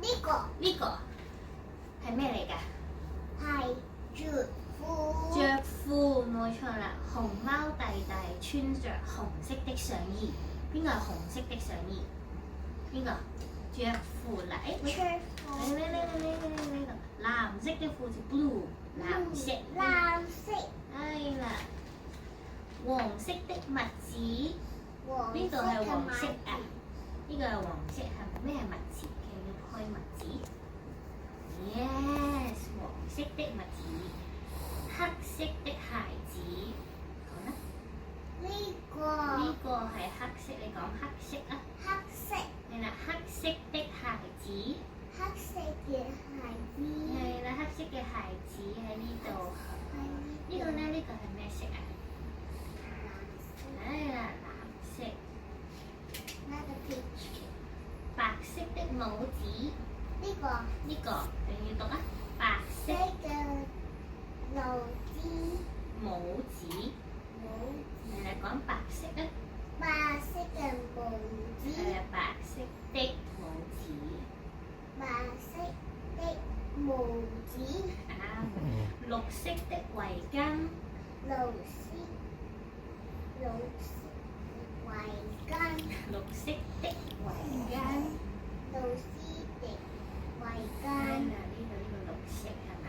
呢個係咩嚟㗎？係着褲。着褲，冇錯啦。熊貓弟弟穿着紅色的上衣。邊個係紅色的上衣？邊個？着褲嚟。呢度藍色的褲子 blue， 藍色。藍色。係啦。黃色的襪子。邊度係黃色啊？呢個係黃色，係咩襪子？其實要開襪子。Yes， 黃色的襪子。黑色的鞋子。講啦。呢個係黑色，你講黑色啊。黑色。係啦，黑色的鞋子。黑色嘅鞋子。係啦，黑色嘅鞋子喺呢度。呢度咧，呢個係咩色啊？係啦，藍色。白色的帽子。呢個你要讀啊！白色嘅帽子。你嚟講白色啊！白色嘅帽子。係啊，白色的帽子。白色的帽子。綠色的圍巾。綠色的圍巾。綠色的圍巾。呢個綠色係咪？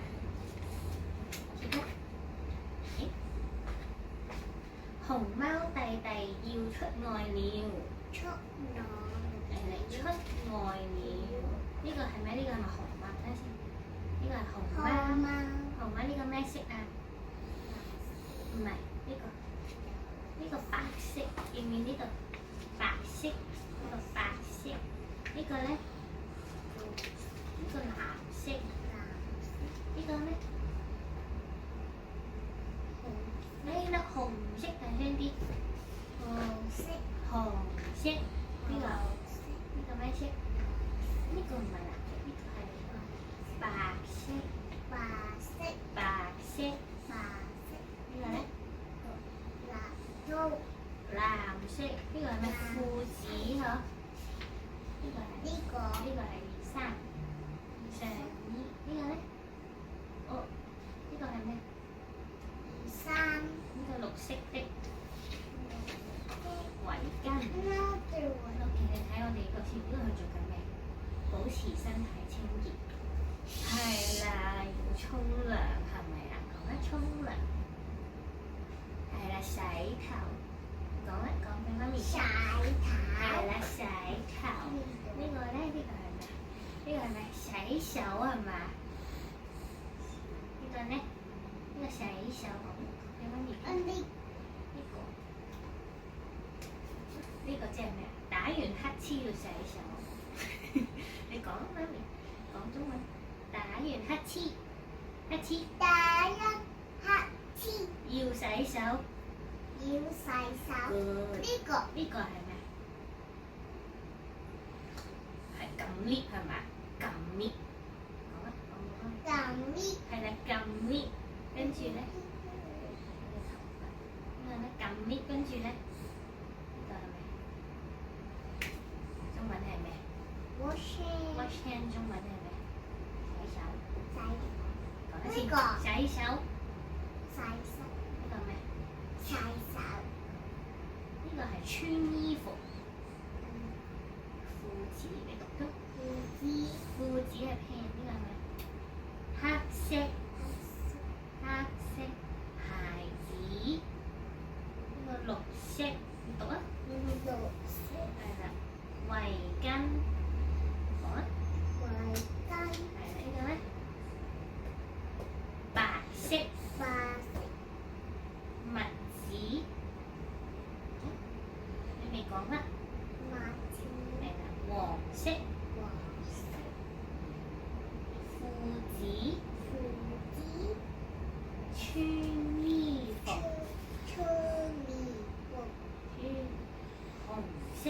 熊貓弟弟要出外了。出外了。呢個係咩？呢個係咪熊貓？睇下先。呢個係熊貓。熊貓呢個咩色啊？唔係呢個白色，見唔見呢度？白色，呢個白色。呢個咧？呢個藍色。呢個咧？呢粒紅色大聲啲。紅色。呢個咩色？呢個唔係藍色，呢個係白色。呢個咧？藍色。呢個係咩？褲子嗬？呢個係衫。上衣。呢個咧？哦，呢個係咩？呢個綠色的圍巾。OK，你睇我哋個貼呢度做緊咩？保持身體清潔。係啦，要沖涼係咪啊？講啦，沖涼。係啦，洗頭。講啦，講俾媽咪。係啦，洗頭。呢個咧？呢個係咩？呢個係咩？洗手係嘛？呢個咧？呢個洗手講俾媽咪。呢個即係咩啊？打完乞嗤要洗手。你講啊，媽咪，講中文。打完乞嗤。要洗手。呢個係咩？係撳 lift 係嘛？撳 lift。講啊，講啊。係啦，撳 lift。跟住咧？呢個咧撳 lift，跟住咧？呢個係咩？中文係咩 ？Wash hand 中文係咩？洗手。講一次。洗手。呢個咩？呢個係穿衣服。褲子，你讀咗？褲子係 pant，呢個係咩？黑色鞋子。呢個綠色，你讀啊？係啦，圍巾。講啊。係啦，呢個咧？白色襪子。你未講啊？係啦，黃色褲子。穿衣服。紅色。